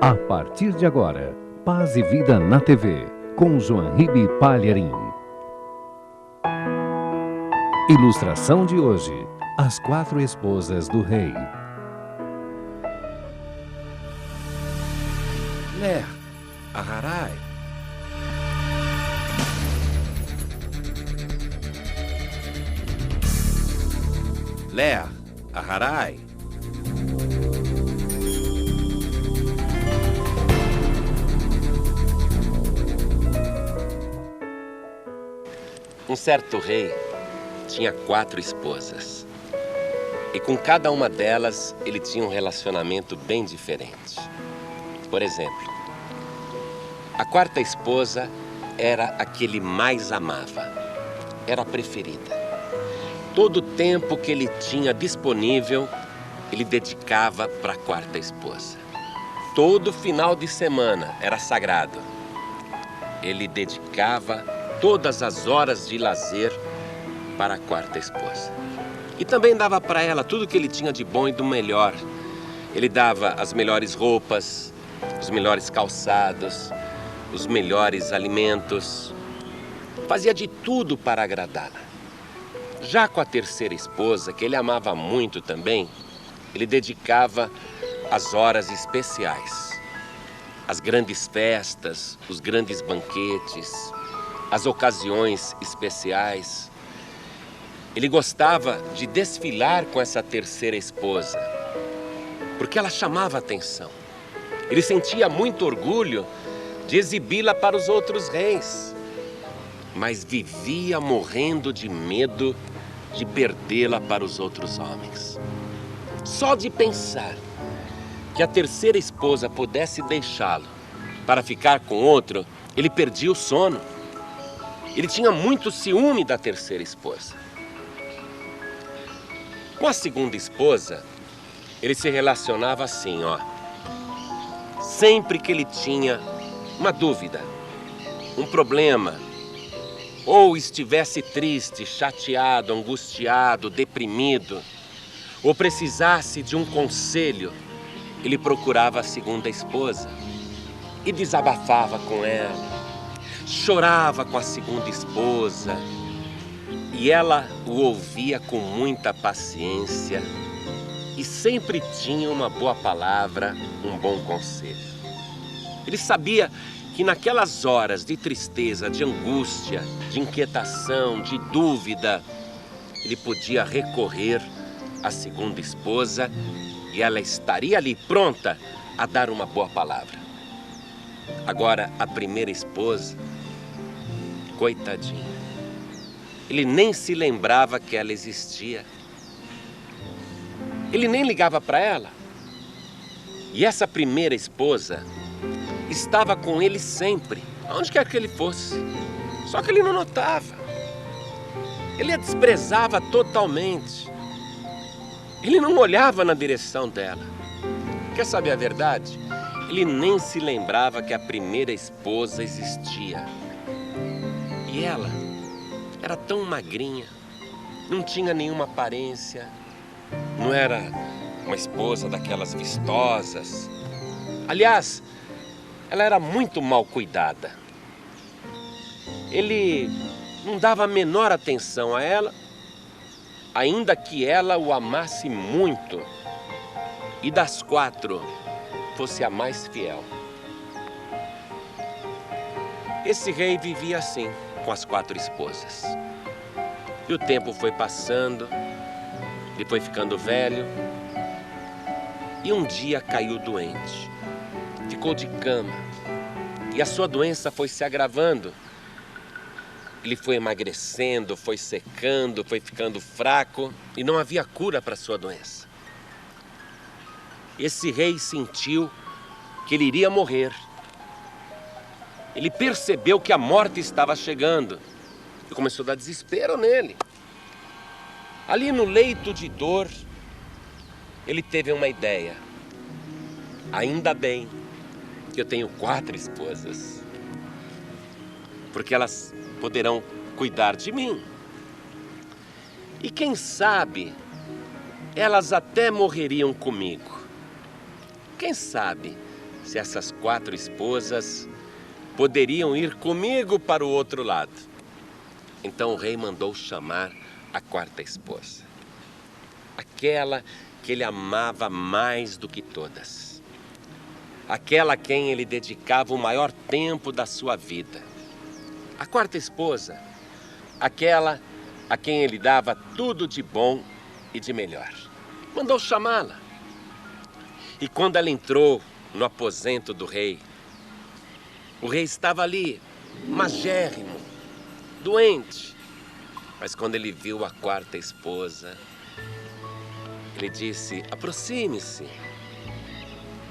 A partir de agora, Paz e Vida na TV, com João Ribe Palharim. Ilustração de hoje: As Quatro Esposas do Rei. Ler, Aharai. Ler, Aharai. Um certo rei tinha 4 esposas. E com cada uma delas, ele tinha um relacionamento bem diferente. Por exemplo, a 4ª esposa era a que ele mais amava. Era a preferida. Todo o tempo que ele tinha disponível, ele dedicava para a 4ª esposa. Todo final de semana era sagrado. Ele dedicava todas as horas de lazer para a 4ª esposa. E também dava para ela tudo que ele tinha de bom e do melhor. Ele dava as melhores roupas, os melhores calçados, os melhores alimentos. Fazia de tudo para agradá-la. Já com a 3ª esposa, que ele amava muito também, ele dedicava as horas especiais, as grandes festas, os grandes banquetes, as ocasiões especiais. Ele gostava de desfilar com essa 3ª esposa, porque ela chamava a atenção. Ele sentia muito orgulho de exibi-la para os outros reis, mas vivia morrendo de medo de perdê-la para os outros homens. Só de pensar que a 3ª esposa pudesse deixá-lo para ficar com outro, ele perdia o sono. Ele tinha muito ciúme da 3ª esposa. Com a 2ª esposa, ele se relacionava assim, Sempre que ele tinha uma dúvida, um problema, ou estivesse triste, chateado, angustiado, deprimido, ou precisasse de um conselho, ele procurava a 2ª esposa e desabafava com ela. Chorava com a 2ª esposa e ela o ouvia com muita paciência e sempre tinha uma boa palavra, um bom conselho. Ele sabia que naquelas horas de tristeza, de angústia, de inquietação, de dúvida, ele podia recorrer à 2ª esposa e ela estaria ali pronta a dar uma boa palavra. Agora, a 1ª esposa, coitadinha, ele nem se lembrava que ela existia. Ele nem ligava para ela. E essa 1ª esposa estava com ele sempre, aonde quer que ele fosse. Só que ele não notava. Ele a desprezava totalmente. Ele não olhava na direção dela. Quer saber a verdade? Ele nem se lembrava que a 1ª esposa existia. E ela era tão magrinha, não tinha nenhuma aparência, não era uma esposa daquelas vistosas. Aliás, ela era muito mal cuidada. Ele não dava a menor atenção a ela, ainda que ela o amasse muito e das 4 fosse a mais fiel. Esse rei vivia assim, com as 4 esposas. E o tempo foi passando, ele foi ficando velho e um dia caiu doente. Ficou de cama e a sua doença foi se agravando. Ele foi emagrecendo, foi secando, foi ficando fraco e não havia cura para a sua doença. Esse rei sentiu que ele iria morrer. Ele percebeu que a morte estava chegando e começou a dar desespero nele. Ali no leito de dor, ele teve uma ideia. Ainda bem que eu tenho 4 esposas, porque elas poderão cuidar de mim. E quem sabe, elas até morreriam comigo. Quem sabe, se essas 4 esposas poderiam ir comigo para o outro lado. Então o rei mandou chamar a 4ª esposa, aquela que ele amava mais do que todas, aquela a quem ele dedicava o maior tempo da sua vida. A 4ª esposa, aquela a quem ele dava tudo de bom e de melhor. Mandou chamá-la. E quando ela entrou no aposento do rei, o rei estava ali, magérrimo, doente. Mas quando ele viu a 4ª esposa, ele disse: aproxime-se.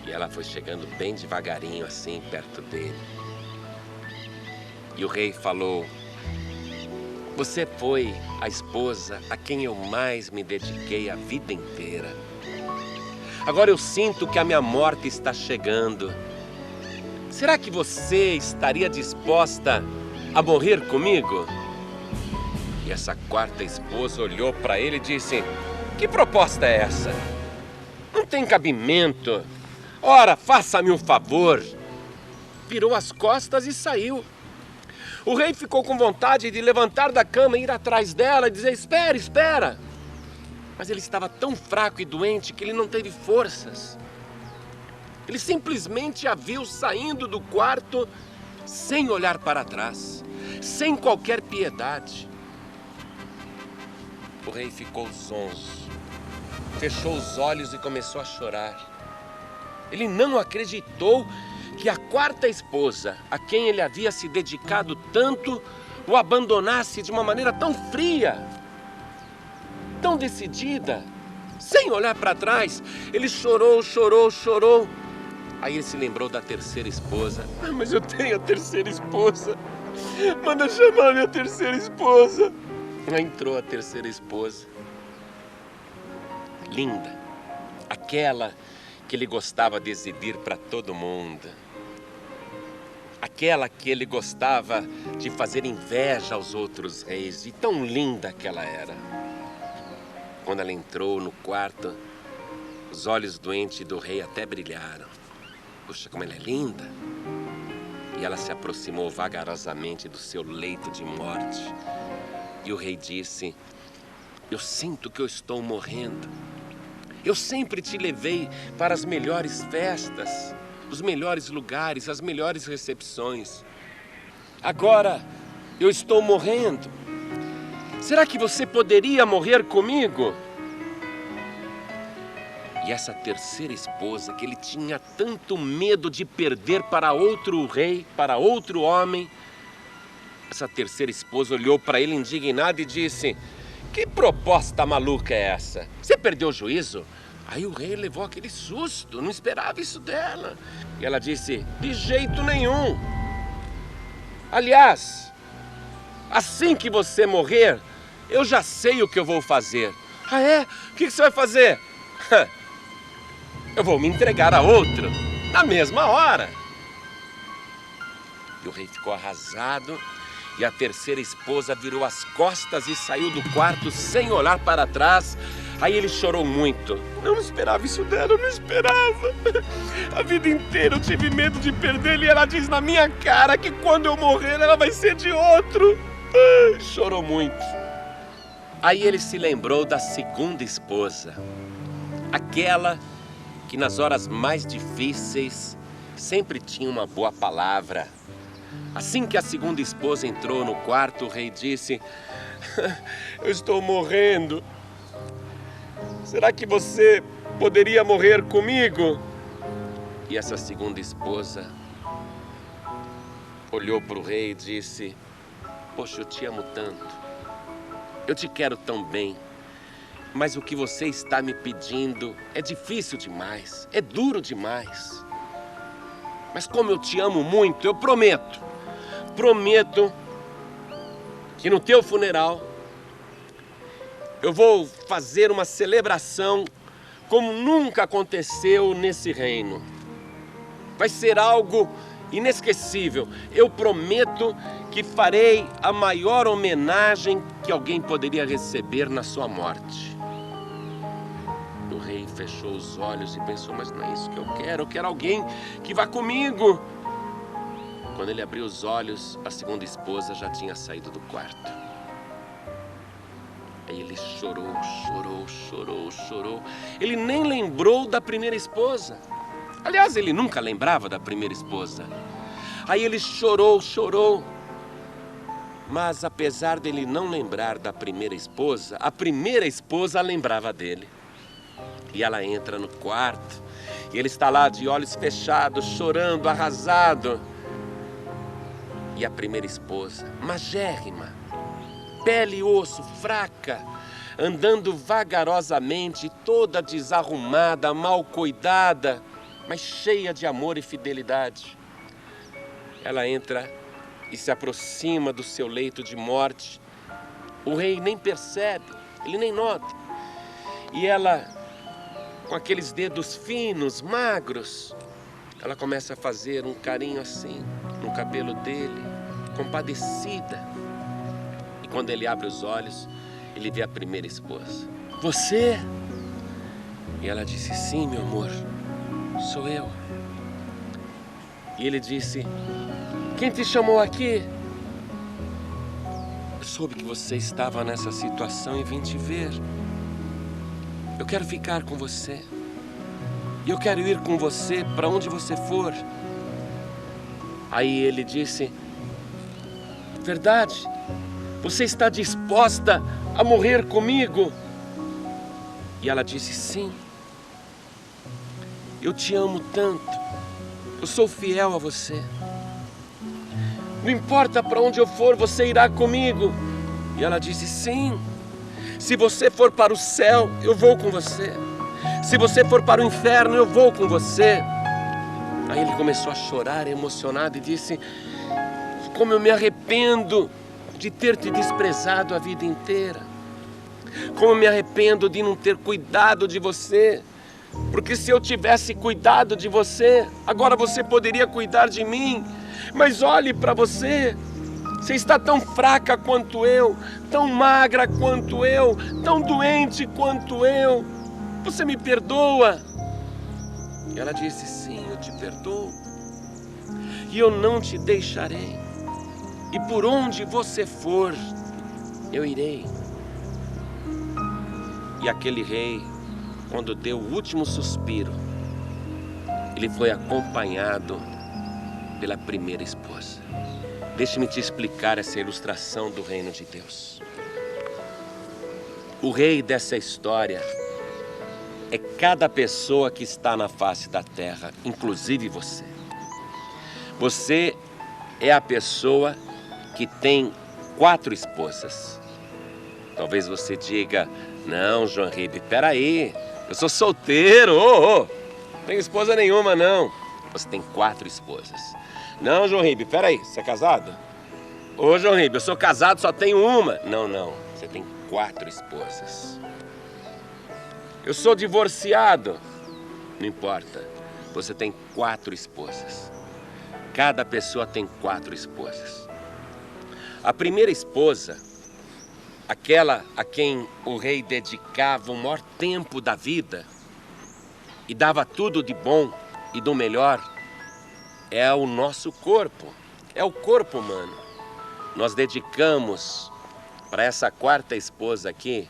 E ela foi chegando bem devagarinho assim, perto dele. E o rei falou: você foi a esposa a quem eu mais me dediquei a vida inteira. Agora eu sinto que a minha morte está chegando. Será que você estaria disposta a morrer comigo? E essa 4ª esposa olhou para ele e disse: que proposta é essa? Não tem cabimento. Ora, faça-me um favor. Virou as costas e saiu. O rei ficou com vontade de levantar da cama e ir atrás dela e dizer: espera, espera. Mas ele estava tão fraco e doente que ele não teve forças. Ele simplesmente a viu saindo do quarto sem olhar para trás, sem qualquer piedade. O rei ficou zonzo, fechou os olhos e começou a chorar. Ele não acreditou que a 4ª esposa, a quem ele havia se dedicado tanto, o abandonasse de uma maneira tão fria, tão decidida, sem olhar para trás. Ele chorou, chorou, chorou. Aí ele se lembrou da 3ª esposa. Mas eu tenho a 3ª esposa. Manda chamar minha 3ª esposa. Aí entrou a 3ª esposa. Linda. Aquela que ele gostava de exibir para todo mundo. Aquela que ele gostava de fazer inveja aos outros reis. E tão linda que ela era. Quando ela entrou no quarto, os olhos doentes do rei até brilharam. Puxa, como ela é linda! E ela se aproximou vagarosamente do seu leito de morte. E o rei disse: eu sinto que eu estou morrendo. Eu sempre te levei para as melhores festas, os melhores lugares, as melhores recepções. Agora eu estou morrendo. Será que você poderia morrer comigo? E essa 3ª esposa que ele tinha tanto medo de perder para outro rei, para outro homem, essa 3ª esposa olhou para ele indignada e disse: que proposta maluca é essa? Você perdeu o juízo? Aí o rei levou aquele susto, não esperava isso dela. E ela disse: de jeito nenhum. Aliás, assim que você morrer, eu já sei o que eu vou fazer. Ah, é? O que você vai fazer? Eu vou me entregar a outro, na mesma hora. E o rei ficou arrasado. E a 3ª esposa virou as costas e saiu do quarto sem olhar para trás. Aí ele chorou muito. Eu não esperava isso dela, eu não esperava. A vida inteira eu tive medo de perdê-la e ela diz na minha cara que quando eu morrer ela vai ser de outro. Chorou muito. Aí ele se lembrou da 2ª esposa. Aquela que nas horas mais difíceis sempre tinha uma boa palavra. Assim que a 2ª esposa entrou no quarto, o rei disse: eu estou morrendo. Será que você poderia morrer comigo? E essa 2ª esposa olhou para o rei e disse: poxa, eu te amo tanto. Eu te quero tão bem. Mas o que você está me pedindo é difícil demais, é duro demais. Mas como eu te amo muito, eu prometo que no teu funeral eu vou fazer uma celebração como nunca aconteceu nesse reino. Vai ser algo inesquecível. Eu prometo que farei a maior homenagem que alguém poderia receber na sua morte. O O rei fechou os olhos e pensou, mas não é isso que eu quero alguém que vá comigo. Quando ele abriu os olhos, a segunda esposa já tinha saído do quarto. Aí ele chorou. Ele nem lembrou da primeira esposa. Aliás, ele nunca lembrava da primeira esposa. Aí ele chorou. Mas apesar dele não lembrar da primeira esposa, a primeira esposa lembrava dele. E ela entra no quarto, e ele está lá de olhos fechados, chorando, arrasado. E a primeira esposa, magérrima, pele e osso, fraca, andando vagarosamente, toda desarrumada, mal cuidada, mas cheia de amor e fidelidade. Ela entra e se aproxima do seu leito de morte. O rei nem percebe, ele nem nota. E ela, com aqueles dedos finos, magros, ela começa a fazer um carinho assim, no cabelo dele, compadecida. E quando ele abre os olhos, ele vê a primeira esposa. Você? E ela disse, sim, meu amor, sou eu. E ele disse, quem te chamou aqui? Eu soube que você estava nessa situação e vim te ver. Eu quero ficar com você. E eu quero ir com você para onde você for. Aí ele disse, verdade? Você está disposta a morrer comigo? E ela disse, sim. Eu te amo tanto. Eu sou fiel a você. Não importa para onde eu for, você irá comigo. E ela disse, sim. Se você for para o céu, eu vou com você. Se você for para o inferno, eu vou com você. Aí ele começou a chorar, emocionado, e disse, como eu me arrependo de ter te desprezado a vida inteira. Como eu me arrependo de não ter cuidado de você. Porque se eu tivesse cuidado de você, agora você poderia cuidar de mim. Mas olhe para você. Você está tão fraca quanto eu, tão magra quanto eu, tão doente quanto eu. Você me perdoa? E ela disse, sim, eu te perdoo. E eu não te deixarei. E por onde você for, eu irei. E aquele rei, quando deu o último suspiro, ele foi acompanhado pela primeira esposa. Deixe-me te explicar essa ilustração do reino de Deus. O rei dessa história é cada pessoa que está na face da terra, inclusive você. Você é a pessoa que tem 4 esposas. Talvez você diga, não, João Ribe, peraí, eu sou solteiro, não tenho esposa nenhuma, não. Você tem 4 esposas. Não, João Ribe, peraí, você é casado? Ô, João Ribe, eu sou casado, só tenho uma. Não, você tem 4 esposas. Eu sou divorciado. Não importa, você tem 4 esposas. Cada pessoa tem 4 esposas. A primeira esposa, aquela a quem o rei dedicava o maior tempo da vida e dava tudo de bom e do melhor, é o nosso corpo, é o corpo humano. Nós dedicamos para essa 4ª esposa aqui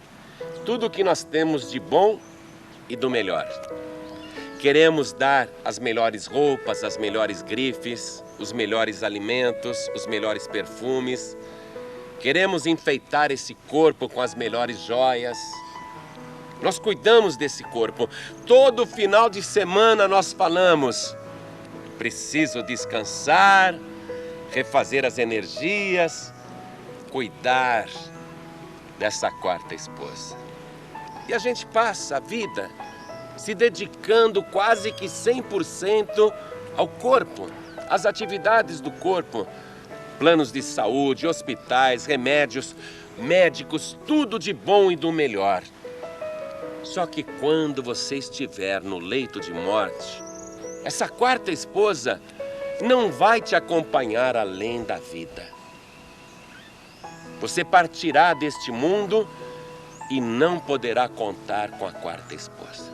tudo o que nós temos de bom e do melhor. Queremos dar as melhores roupas, as melhores grifes, os melhores alimentos, os melhores perfumes. Queremos enfeitar esse corpo com as melhores joias. Nós cuidamos desse corpo. Todo final de semana nós falamos, preciso descansar, refazer as energias, cuidar dessa 4ª esposa. E a gente passa a vida se dedicando quase que 100% ao corpo, às atividades do corpo, planos de saúde, hospitais, remédios, médicos, tudo de bom e do melhor. Só que quando você estiver no leito de morte, essa 4ª esposa não vai te acompanhar além da vida. Você partirá deste mundo e não poderá contar com a quarta esposa.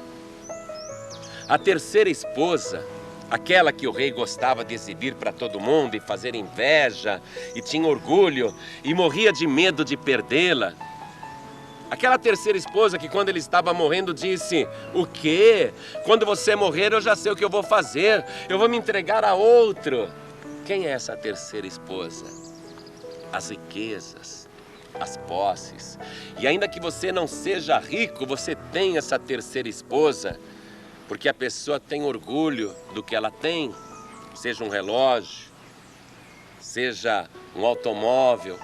A terceira esposa, aquela que o rei gostava de exibir para todo mundo e fazer inveja, e tinha orgulho e morria de medo de perdê-la. Aquela terceira esposa que quando ele estava morrendo disse: o quê? Quando você morrer eu já sei o que eu vou fazer, eu vou me entregar a outro. Quem é essa terceira esposa? As riquezas, as posses. E ainda que você não seja rico, você tem essa terceira esposa, porque a pessoa tem orgulho do que ela tem, seja um relógio, seja um automóvel,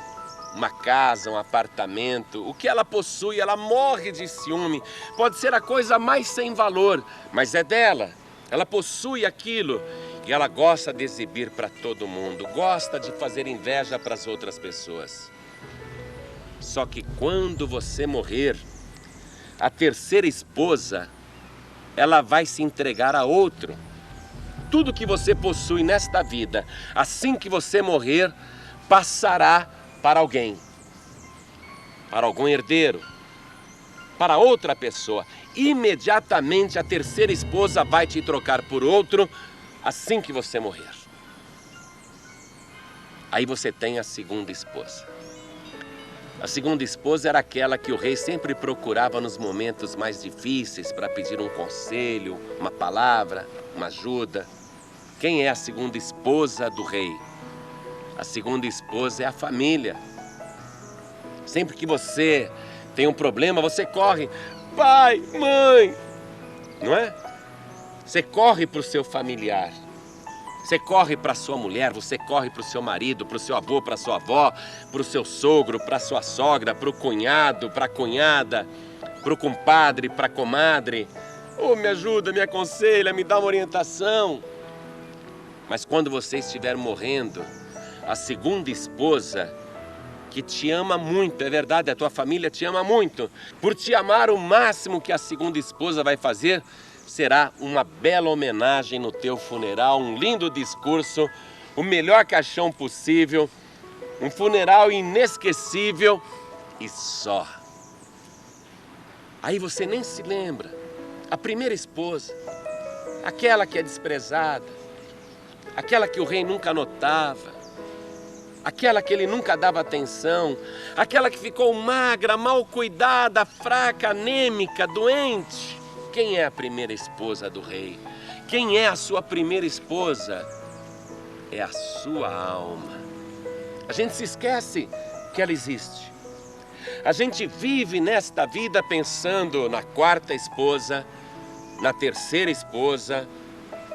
uma casa, um apartamento, o que ela possui, ela morre de ciúme. Pode ser a coisa mais sem valor, mas é dela. Ela possui aquilo e ela gosta de exibir para todo mundo, gosta de fazer inveja para as outras pessoas. Só que quando você morrer, a terceira esposa, ela vai se entregar a outro. Tudo que você possui nesta vida, assim que você morrer, passará para alguém, para algum herdeiro, para outra pessoa. Imediatamente a terceira esposa vai te trocar por outro, assim que você morrer. Aí você tem a segunda esposa. A segunda esposa era aquela que o rei sempre procurava nos momentos mais difíceis para pedir um conselho, uma palavra, uma ajuda. Quem é a segunda esposa do rei? A segunda esposa é a família. Sempre que você tem um problema, você corre. Pai, mãe, não é? Você corre para o seu familiar. Você corre para a sua mulher, você corre para o seu marido, para o seu avô, para a sua avó, para o seu sogro, para a sua sogra, para o cunhado, para a cunhada, para o compadre, para a comadre. Oh, me ajuda, me aconselha, me dá uma orientação. Mas quando você estiver morrendo, a segunda esposa, que te ama muito, é verdade, a tua família te ama muito. Por te amar, o máximo que a segunda esposa vai fazer será uma bela homenagem no teu funeral, um lindo discurso, o melhor caixão possível, um funeral inesquecível e só. Aí você nem se lembra. A primeira esposa, aquela que é desprezada, aquela que o rei nunca notava, aquela que ele nunca dava atenção, aquela que ficou magra, mal cuidada, fraca, anêmica, doente. Quem é a primeira esposa do rei? Quem é a sua primeira esposa? É a sua alma. A gente se esquece que ela existe. A gente vive nesta vida pensando na quarta esposa, na terceira esposa,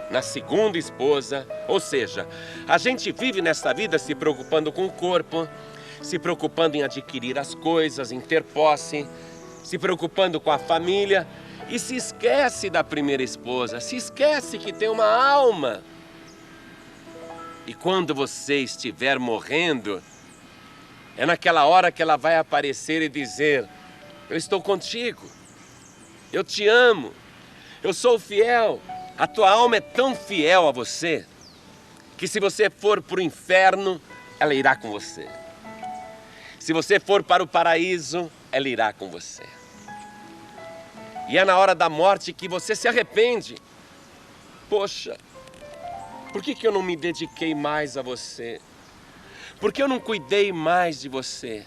na segunda esposa. Ou seja, a gente vive nesta vida se preocupando com o corpo, se preocupando em adquirir as coisas, em ter posse, se preocupando com a família e se esquece da primeira esposa, se esquece que tem uma alma. E quando você estiver morrendo, é naquela hora que ela vai aparecer e dizer: eu estou contigo, eu te amo, eu sou fiel. A tua alma é tão fiel a você que se você for para o inferno, ela irá com você. Se você for para o paraíso, ela irá com você. E é na hora da morte que você se arrepende. Poxa, por que eu não me dediquei mais a você? Por que eu não cuidei mais de você?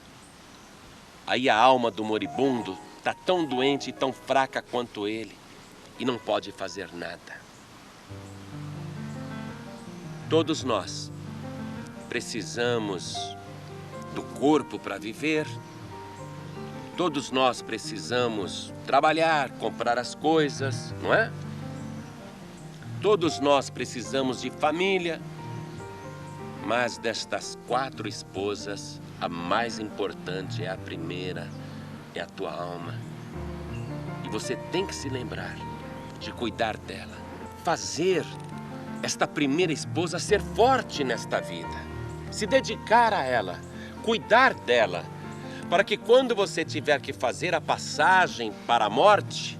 Aí a alma do moribundo está tão doente e tão fraca quanto ele e não pode fazer nada. Todos nós precisamos do corpo para viver. Todos nós precisamos trabalhar, comprar as coisas, não é? Todos nós precisamos de família. Mas destas 4 esposas, a mais importante é a primeira, é a tua alma. E você tem que se lembrar de cuidar dela. Fazer esta primeira esposa ser forte nesta vida. Se dedicar a ela, cuidar dela. Para que quando você tiver que fazer a passagem para a morte,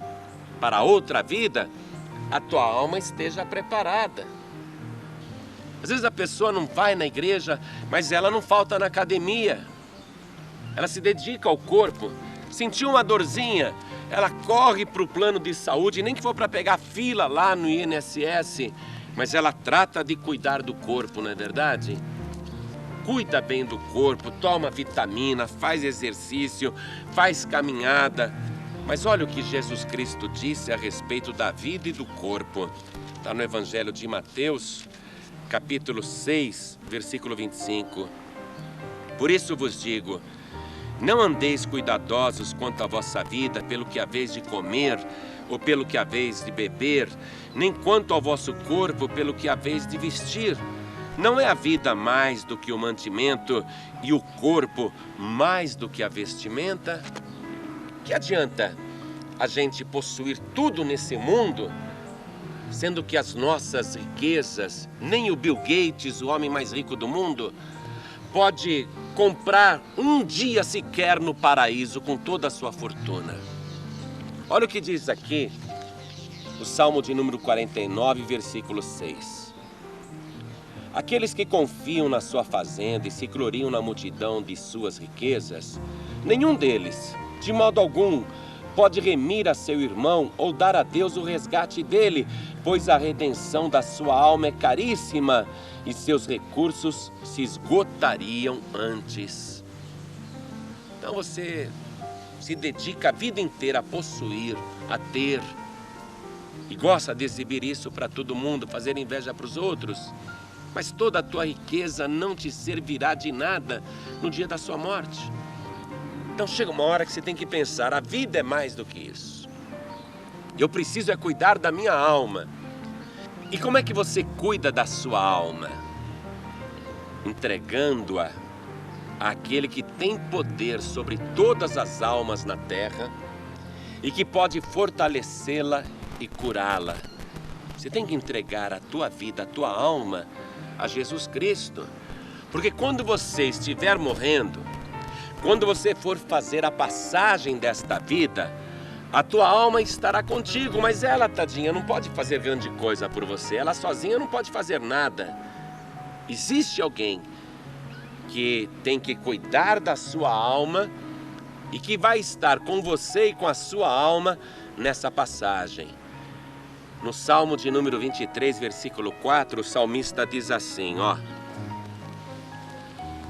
para outra vida, a tua alma esteja preparada. Às vezes a pessoa não vai na igreja, mas ela não falta na academia. Ela se dedica ao corpo, Sentiu uma dorzinha, ela corre para o plano de saúde, nem que for para pegar fila lá no INSS, mas ela trata de cuidar do corpo, não é verdade? Cuida bem do corpo, toma vitamina, faz exercício, faz caminhada. Mas olha o que Jesus Cristo disse a respeito da vida e do corpo. Está no Evangelho de Mateus, capítulo 6, versículo 25. Por isso vos digo, não andeis cuidadosos quanto à vossa vida, pelo que haveis de comer, ou pelo que haveis de beber, nem quanto ao vosso corpo, pelo que haveis de vestir. Não é a vida mais do que o mantimento, e o corpo mais do que a vestimenta? Que adianta a gente possuir tudo nesse mundo, sendo que as nossas riquezas, nem o Bill Gates, o homem mais rico do mundo, pode comprar um dia sequer no paraíso com toda a sua fortuna? Olha o que diz aqui o Salmo de número 49, versículo 6. Aqueles que confiam na sua fazenda e se gloriam na multidão de suas riquezas, nenhum deles, de modo algum, pode remir a seu irmão ou dar a Deus o resgate dele, pois a redenção da sua alma é caríssima e seus recursos se esgotariam antes. Então você se dedica a vida inteira a possuir, a ter, e gosta de exibir isso para todo mundo, fazer inveja para os outros, mas toda a tua riqueza não te servirá de nada no dia da sua morte. Então chega uma hora que você tem que pensar, a vida é mais do que isso. Eu preciso é cuidar da minha alma. E como é que você cuida da sua alma? Entregando-a àquele que tem poder sobre todas as almas na terra e que pode fortalecê-la e curá-la. Você tem que entregar a tua vida, a tua alma a Jesus Cristo. Porque quando você estiver morrendo, quando você for fazer a passagem desta vida, a tua alma estará contigo, mas ela, tadinha, não pode fazer grande coisa por você. Ela sozinha não pode fazer nada. Existe alguém que tem que cuidar da sua alma e que vai estar com você e com a sua alma nessa passagem. No Salmo de número 23, versículo 4, o salmista diz assim, ó: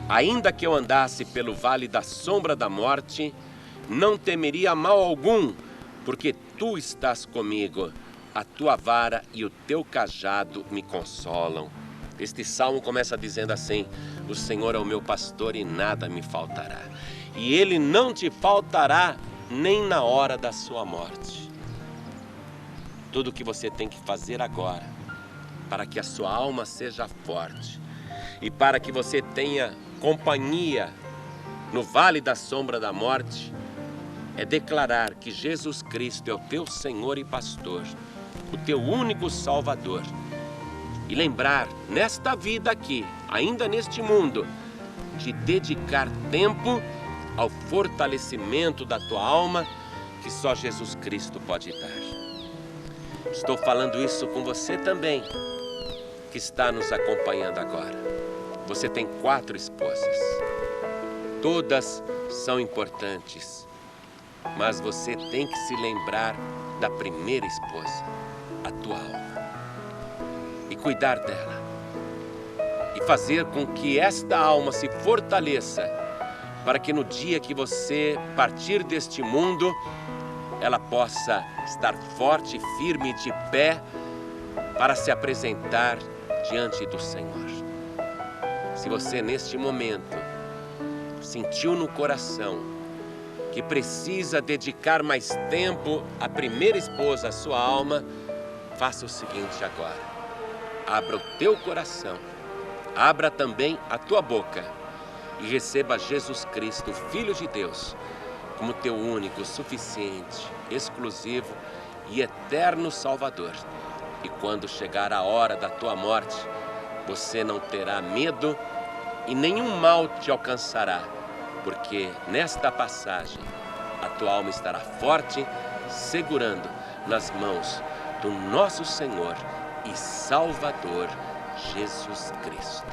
ainda que eu andasse pelo vale da sombra da morte, não temeria mal algum, porque tu estás comigo, a tua vara e o teu cajado me consolam. Este salmo começa dizendo assim: o Senhor é o meu pastor e nada me faltará. E Ele não te faltará nem na hora da sua morte. Tudo o que você tem que fazer agora, para que a sua alma seja forte e para que você tenha companhia no vale da sombra da morte, é declarar que Jesus Cristo é o teu Senhor e pastor, o teu único Salvador. E lembrar, nesta vida aqui, ainda neste mundo, de dedicar tempo ao fortalecimento da tua alma, que só Jesus Cristo pode dar. Estou falando isso com você também, que está nos acompanhando agora. Você tem 4 esposas. Todas são importantes, mas você tem que se lembrar da primeira esposa, a tua alma, e cuidar dela, e fazer com que esta alma se fortaleça, para que no dia que você partir deste mundo, ela possa estar forte, firme, de pé, para se apresentar diante do Senhor. Se você neste momento sentiu no coração que precisa dedicar mais tempo à primeira esposa, à sua alma, faça o seguinte agora: abra o teu coração, abra também a tua boca e receba Jesus Cristo, Filho de Deus, como teu único, suficiente, exclusivo e eterno Salvador. E quando chegar a hora da tua morte, você não terá medo e nenhum mal te alcançará, porque nesta passagem a tua alma estará forte, segurando nas mãos do nosso Senhor e Salvador Jesus Cristo.